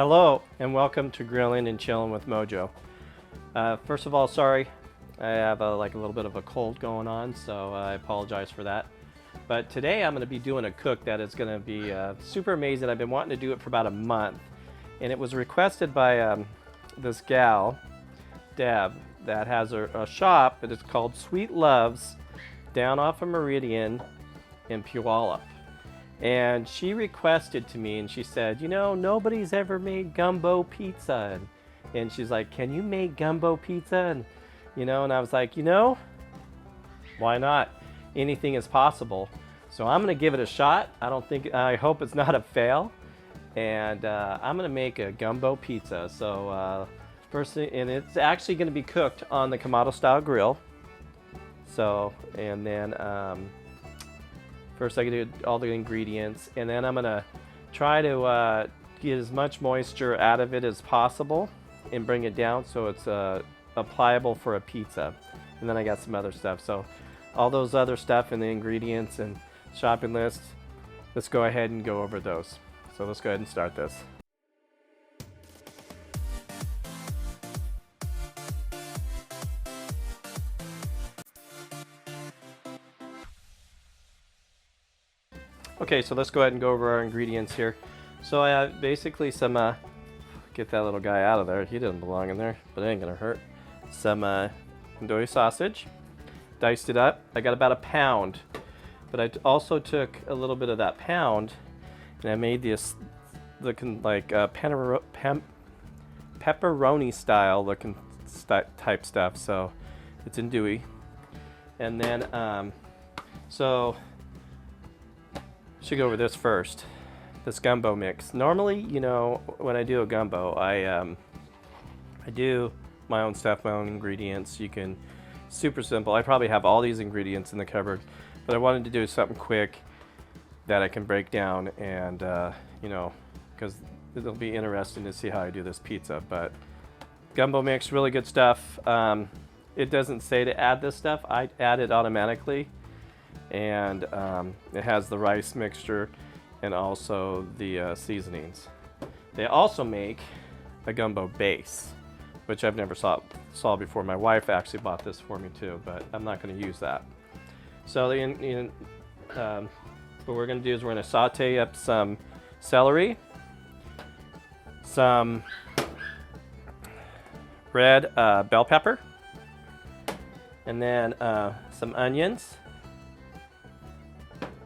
Hello and welcome to Grilling and Chilling with Mojo. First of all, sorry, I have a little bit of a cold going on, so I apologize for that. But today I'm going to be doing a cook that is going to be super amazing. I've been wanting to do it for about a month, and it was requested by this gal, Deb, that has a shop that is called Sweet Loves down off of Meridian in Puyallup. And she requested to me, and she said, you know, nobody's ever made gumbo pizza. And she's like, can you make gumbo pizza? And, you know, and I was like, you know, why not? Anything is possible. So I'm going to give it a shot. I hope it's not a fail. And I'm going to make a gumbo pizza. So first thing, and it's actually going to be cooked on the Kamado style grill. So, and then, first I can do all the ingredients, and then I'm gonna try to get as much moisture out of it as possible and bring it down so it's pliable for a pizza. And then I got some other stuff. So all those other stuff and the ingredients and shopping list, let's go ahead and go over those. So let's go ahead and start this. Okay, so let's go ahead and go over our ingredients here. So I have basically some, get that little guy out of there. He doesn't belong in there, but it ain't gonna hurt. Some andouille sausage, diced it up. I got about a pound, but I also took a little bit of that pound and I made this looking like pepperoni style looking type stuff. So it's andouille. And then, should go over this first, this gumbo mix. Normally, you know, when I do a gumbo, I do my own stuff, my own ingredients. You can, super simple. I probably have all these ingredients in the cupboard, but I wanted to do something quick that I can break down and, you know, because it'll be interesting to see how I do this pizza. But gumbo mix, really good stuff. It doesn't say to add this stuff. I add it automatically. And it has the rice mixture and also the seasonings. They also make a gumbo base, which I've never saw before. My wife actually bought this for me too, but I'm not going to use that. So what we're going to do is we're going to saute up some celery, some red bell pepper, and then some onions.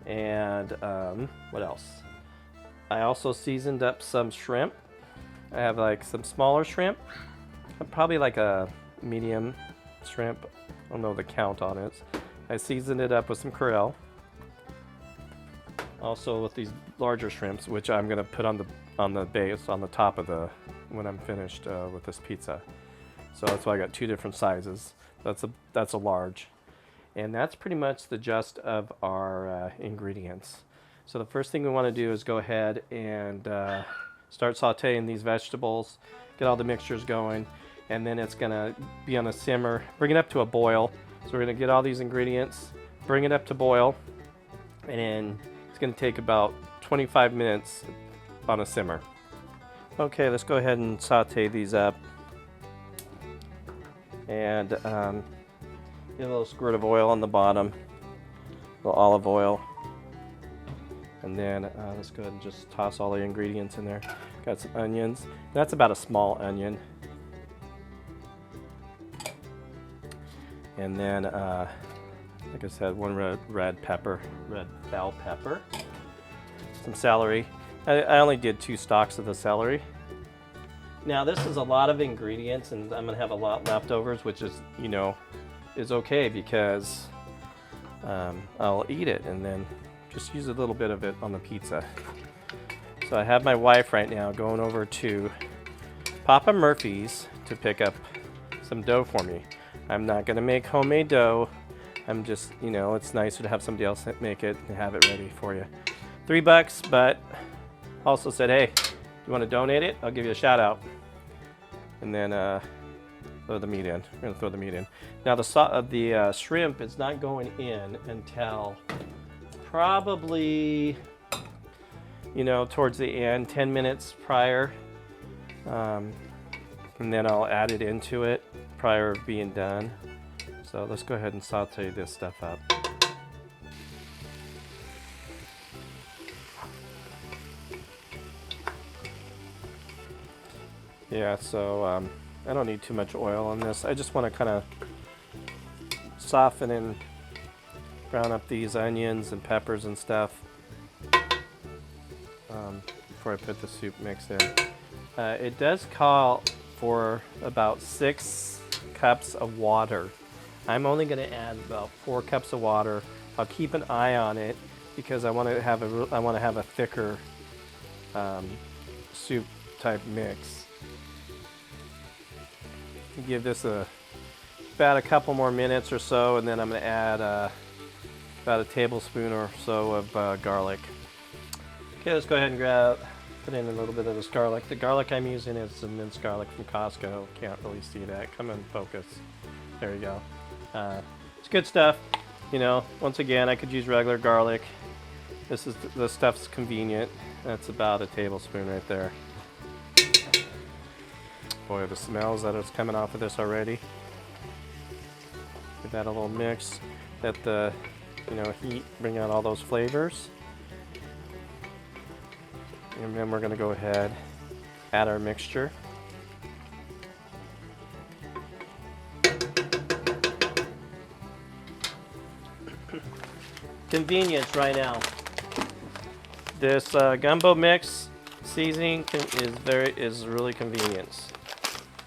And what else? I also seasoned up some shrimp. I have like some smaller shrimp, probably like a medium shrimp. I don't know the count on it. I seasoned it up with some krill. Also with these larger shrimps, which I'm gonna put on the base, on the top of when I'm finished with this pizza. So that's why I got two different sizes. That's a large. And that's pretty much the gist of our ingredients. So the first thing we want to do is go ahead and start sauteing these vegetables, get all the mixtures going, and then it's going to be on a simmer. Bring it up to a boil. So we're going to get all these ingredients, bring it up to boil, and then it's going to take about 25 minutes on a simmer. Okay, let's go ahead and saute these up. And get a little squirt of oil on the bottom, a little olive oil, and then let's go ahead and just toss all the ingredients in there. Got some onions. That's about a small onion. And then, like I said, one red bell pepper, some celery. I only did 2 stalks of the celery. Now this is a lot of ingredients, and I'm gonna have a lot leftovers, which is, you know, is okay because I'll eat it and then just use a little bit of it on the pizza. So I have my wife right now going over to Papa Murphy's to pick up some dough for me. I'm not gonna make homemade dough. I'm just, you know, it's nicer to have somebody else make it and have it ready for you. $3, but also said, hey, you want to donate it? I'll give you a shout out. And then throw the meat in. We're gonna throw the meat in. Now the shrimp is not going in until probably, you know, towards the end, 10 minutes prior And then I'll add it into it prior to being done. So let's go ahead and saute this stuff up. Yeah, so I don't need too much oil on this. I just want to kind of soften and brown up these onions and peppers and stuff before I put the soup mix in. It does call for about 6 cups of water. I'm only going to add about 4 cups of water. I'll keep an eye on it because I want to have a thicker soup type mix. Give this about a couple more minutes or so, and then I'm going to add about a tablespoon or so of garlic. Okay, let's go ahead and put in a little bit of this garlic. The garlic I'm using is some minced garlic from Costco. Can't really see that. Come in focus. There you go. It's good stuff. You know, once again, I could use regular garlic. This stuff's convenient. That's about a tablespoon right there. Boy, the smells that is coming off of this already. Give that a little mix. Let the heat bring out all those flavors. And then we're going to go ahead, add our mixture. Convenience right now. This gumbo mix seasoning is really convenience.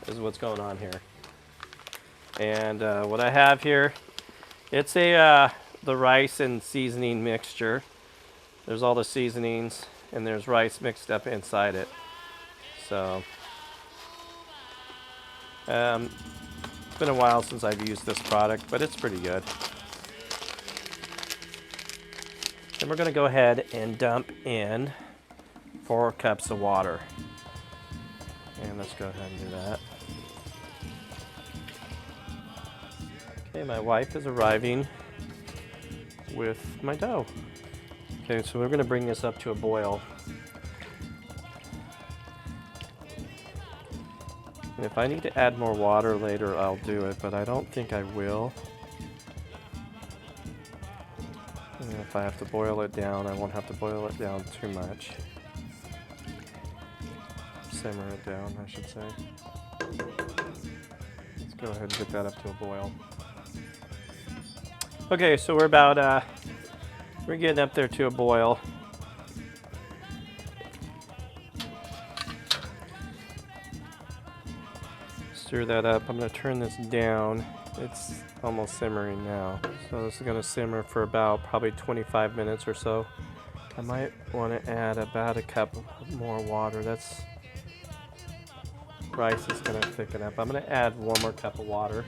Is what's going on here. And what I have here, it's the rice and seasoning mixture. There's all the seasonings and there's rice mixed up inside it. So it's been a while since I've used this product, but it's pretty good. Then we're going to go ahead and dump in 4 cups of water. And let's go ahead and do that. Okay, my wife is arriving with my dough. Okay, so we're going to bring this up to a boil. And if I need to add more water later, I'll do it, but I don't think I will. And if I have to boil it down, I won't have to boil it down too much. Simmer it down, I should say. Let's go ahead and get that up to a boil. Okay, so we're getting up there to a boil. Stir that up. I'm going to turn this down. It's almost simmering now. So this is going to simmer for about probably 25 minutes or so. I might want to add about a cup more water. Rice is going to thicken up. I'm going to add 1 more cup of water.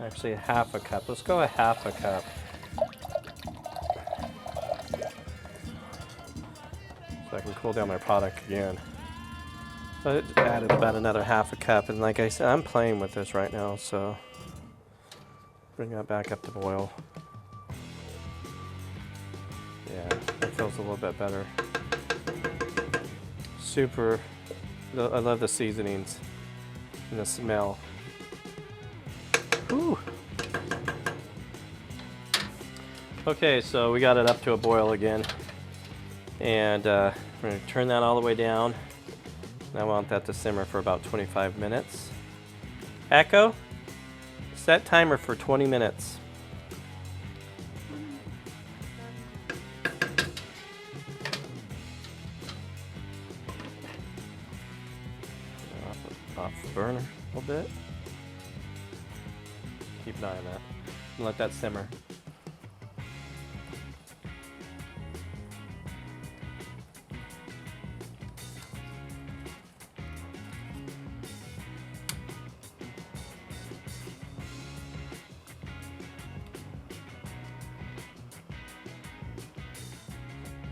Actually, half a cup. Let's go a half a cup. So I can cool down my product again. So I added about another half a cup, and like I said, I'm playing with this right now, so bring that back up to boil. Yeah, that feels a little bit better. Super, I love the seasonings and the smell. Whew. Okay, so we got it up to a boil again, and we're going to turn that all the way down. And I want that to simmer for about 25 minutes. Echo, set timer for 20 minutes. Off the burner a little bit. Keep an eye on that. And let that simmer.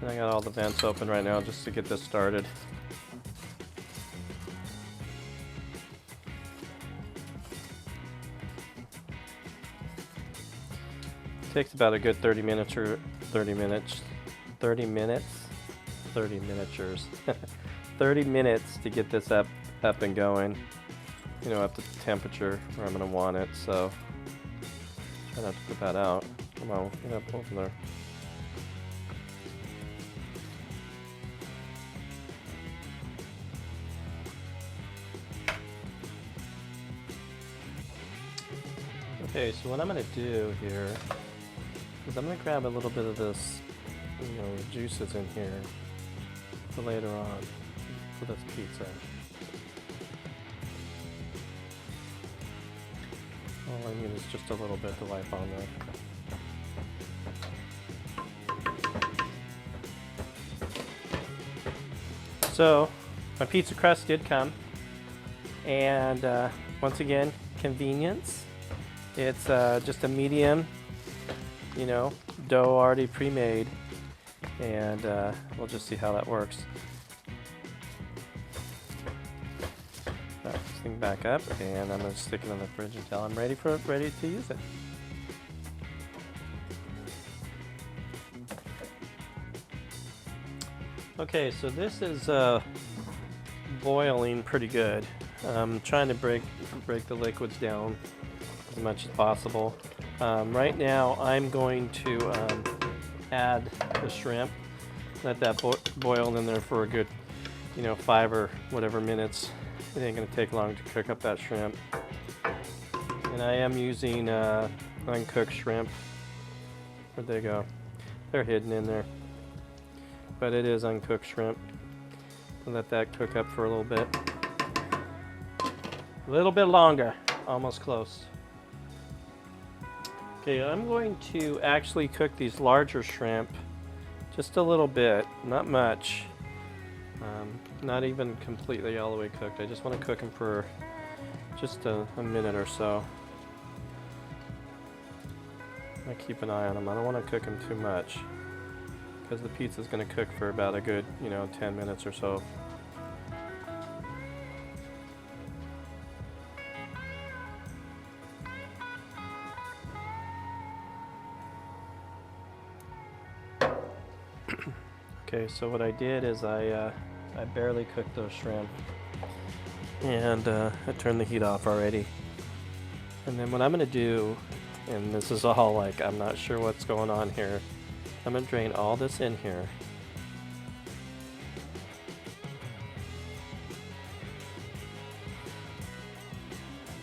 And I got all the vents open right now just to get this started. Takes about a good 30 miniatures 30 minutes to get this up and going. You know, up to the temperature where I'm gonna want it. So I have to put that out. Come on, get up over there. Okay, so what I'm going to do here is I'm going to grab a little bit of this, you know, juices in here for later on for this pizza. All I need is just a little bit to wipe on there. So my pizza crust did come, and once again, convenience. It's just a medium, you know, dough already pre-made, and we'll just see how that works. Back this thing back up, and I'm going to stick it in the fridge until I'm ready to use it. Okay, so this is boiling pretty good. I'm trying to break the liquids down as much as possible. Right now I'm going to add the shrimp, let that boil in there for a good, you know, 5 or whatever minutes. It ain't gonna take long to cook up that shrimp. And I am using uncooked shrimp. Where'd they go? They're hidden in there. But it is uncooked shrimp. I'll let that cook up for a little bit. A little bit longer, almost close. Okay, I'm going to actually cook these larger shrimp just a little bit, not much. Not even completely all the way cooked. I just want to cook them for just a minute or so. I keep an eye on them. I don't want to cook them too much because the pizza is going to cook for about a good, you know, 10 minutes or so. Okay, so what I did is I barely cooked those shrimp, and I turned the heat off already. And then what I'm going to do, and this is all like, I'm not sure what's going on here, I'm going to drain all this in here.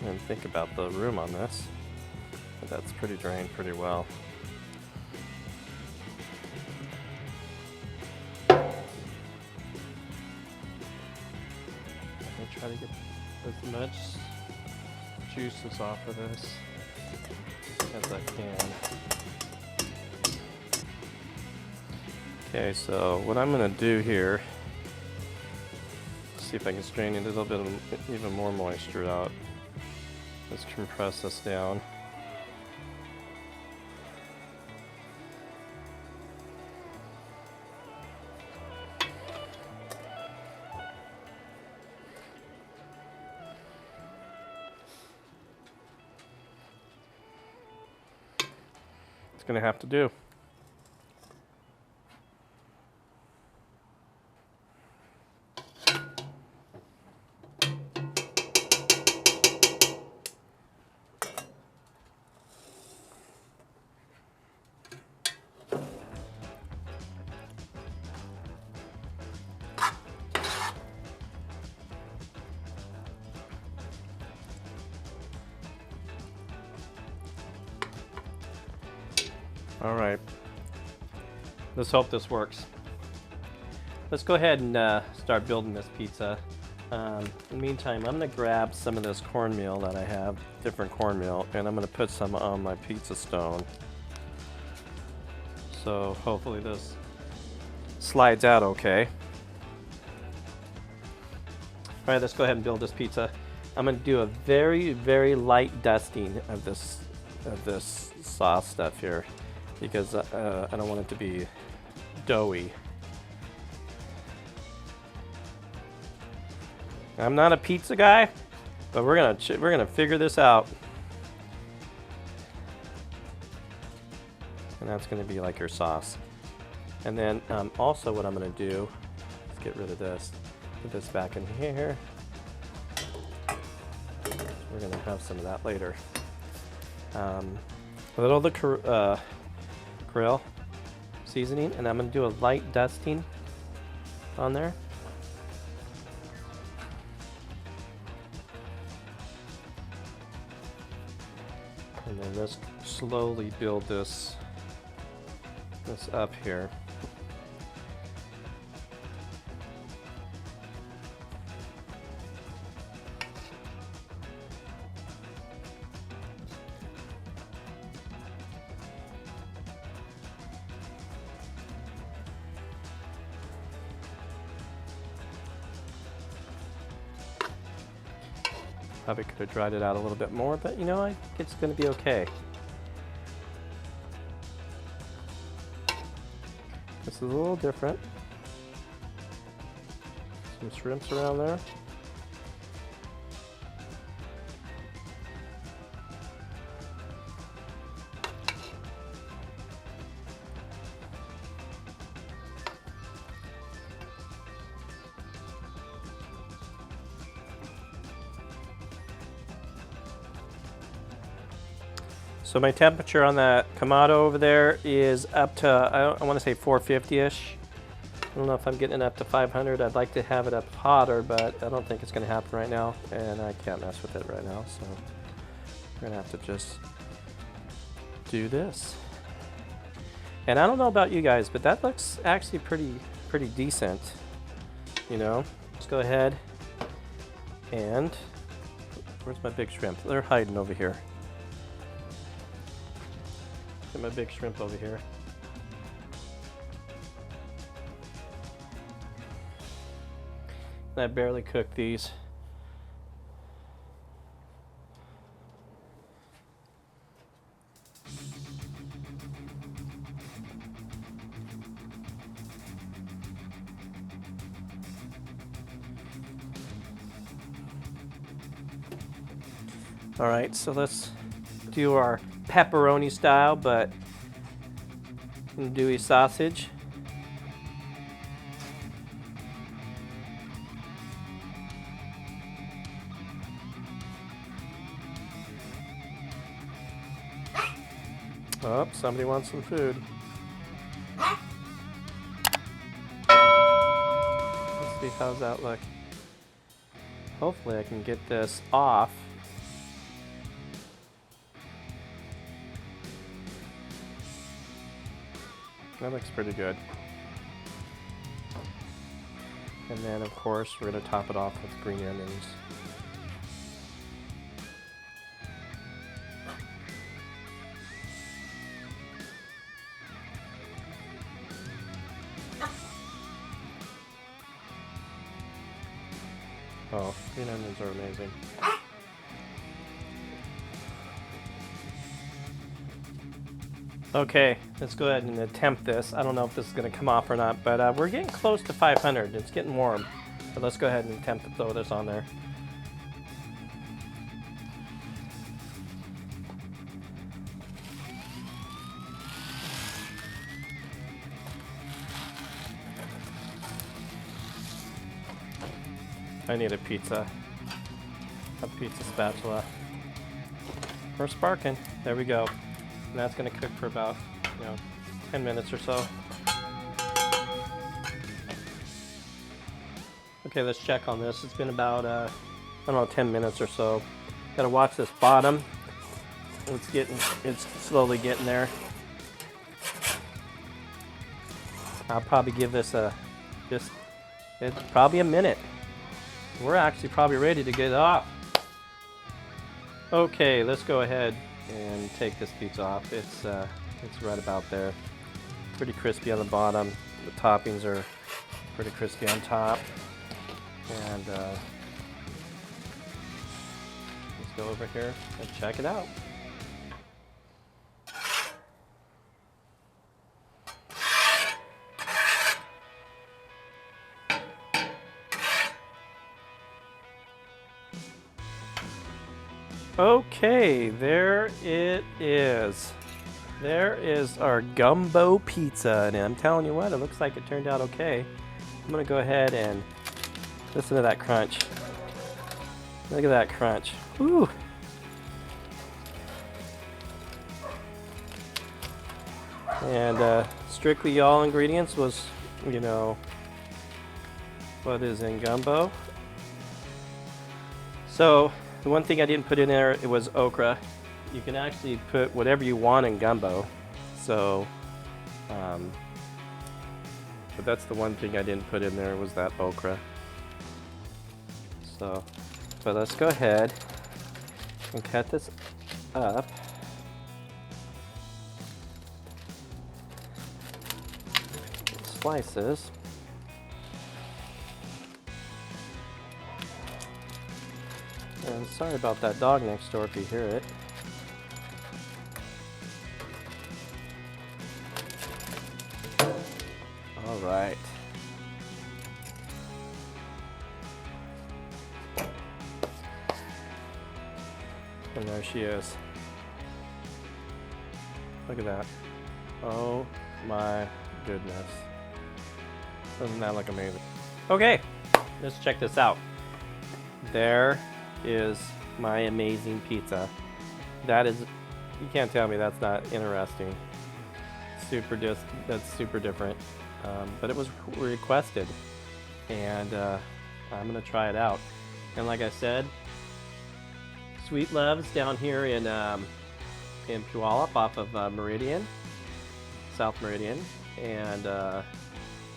And think about the room on this, but that's pretty drained pretty well. Try to get as much juices off of this as I can. Okay, so what I'm going to do here, see if I can strain a little bit of even more moisture out. Let's compress this down. Gonna have to do. All right, let's hope this works. Let's go ahead and start building this pizza. In the meantime, I'm going to grab some of this cornmeal that I have, different cornmeal, and I'm going to put some on my pizza stone. So hopefully this slides out okay. All right, let's go ahead and build this pizza. I'm going to do a very, very light dusting of this sauce stuff here, because I don't want it to be doughy. I'm not a pizza guy, but we're gonna figure this out. And that's gonna be like your sauce. And then also what I'm gonna do, let's get rid of this. Put this back in here. We're gonna have some of that later. A little of the grill seasoning, and I'm gonna do a light dusting on there. And then let's slowly build this up here. Probably could have dried it out a little bit more, but you know, I think it's going to be okay. This is a little different. Some shrimps around there. So my temperature on that Kamado over there is up to, I want to say 450-ish. I don't know if I'm getting it up to 500. I'd like to have it up hotter, but I don't think it's going to happen right now, and I can't mess with it right now, so we're going to have to just do this. And I don't know about you guys, but that looks actually pretty decent, you know. Let's go ahead and, where's my big shrimp? They're hiding over here. Get my big shrimp over here. And I barely cooked these. All right, so let's do our pepperoni style, but andouille sausage. Oh, somebody wants some food. Let's see, how's that look? Hopefully I can get this off. That looks pretty good. And then, of course, we're going to top it off with green onions. Oh, green onions are amazing. Okay, let's go ahead and attempt this. I don't know if this is going to come off or not, but we're getting close to 500. It's getting warm. So let's go ahead and attempt to throw this on there. I need a pizza spatula. We're sparking. There we go. And that's going to cook for about, 10 minutes or so. Okay, let's check on this. It's been about, 10 minutes or so. Got to watch this bottom. It's slowly getting there. I'll probably give this it's probably a minute. We're actually probably ready to get it off. Okay, let's go ahead and take this pizza off. It's right about there. Pretty crispy on the bottom. The toppings are pretty crispy on top. And let's go over here and check it out. Okay, there it is. There is our Gumbo Pizza, and I'm telling you what, it looks like it turned out okay. I'm gonna go ahead and Listen to that crunch. Look at that crunch. Woo! And strictly all ingredients was, you know, what is in gumbo. So the one thing I didn't put in there, it was okra. You can actually put whatever you want in gumbo. So, but that's the one thing I didn't put in there was that okra. So, but let's go ahead and cut this up. Slices. And sorry about that dog next door if you hear it. All right. And there she is. Look at that. Oh my goodness. Doesn't that look amazing? Okay, let's check this out. There is my amazing pizza. That is, you can't tell me that's not interesting. That's super different. But it was requested, and I'm gonna try it out. And like I said, Sweet Love's down here in Puyallup off of Meridian, South Meridian, and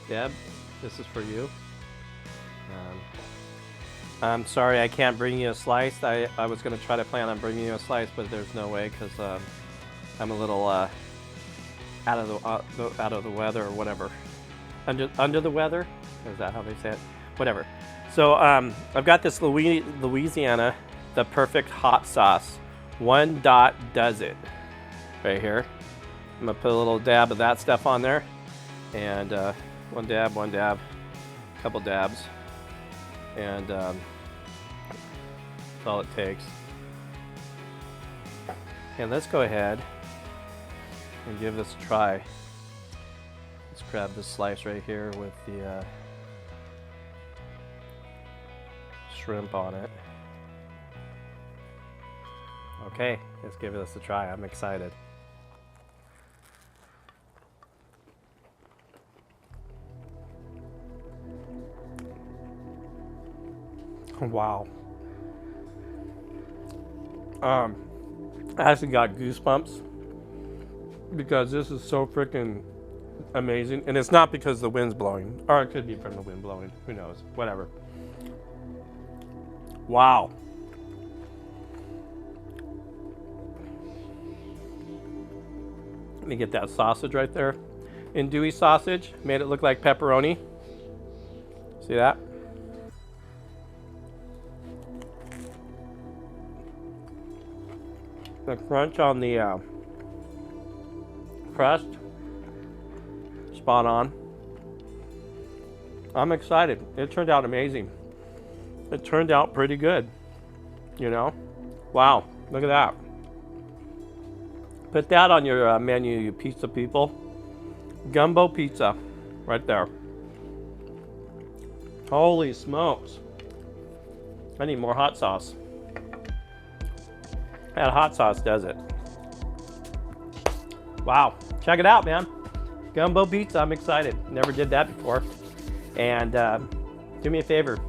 Deb, this is for you. I'm sorry I can't bring you a slice. I was going to try to plan on bringing you a slice, but there's no way because I'm a little out of the weather or whatever. Under the weather? Is that how they say it? Whatever. So I've got this Louisiana, the perfect hot sauce. One dot does it. Right here. I'm going to put a little dab of that stuff on there. And one dab, couple dabs. And that's all it takes. And let's go ahead and give this a try. Let's grab this slice right here with the shrimp on it. Okay, let's give this a try. I'm excited. Wow. I actually got goosebumps because this is so freaking amazing. And it's not because the wind's blowing, or it could be from the wind blowing. Who knows? Whatever. Wow. Let me get that sausage right there. Andouille sausage. Made it look like pepperoni. See that? The crunch on the crust, spot on. I'm excited. It turned out amazing. It turned out pretty good, you know. Wow, look at that. Put that on your menu, you pizza people. Gumbo pizza, right there. Holy smokes. I need more hot sauce. That hot sauce does it. Wow, check it out, man. Gumbo pizza, I'm excited. Never did that before. And do me a favor.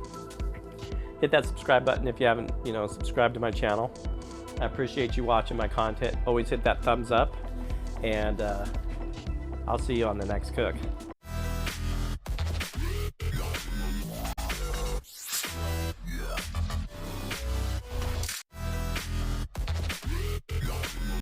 Hit that subscribe button if you haven't, subscribed to my channel. I appreciate you watching my content. Always hit that thumbs up. And I'll see you on the next cook.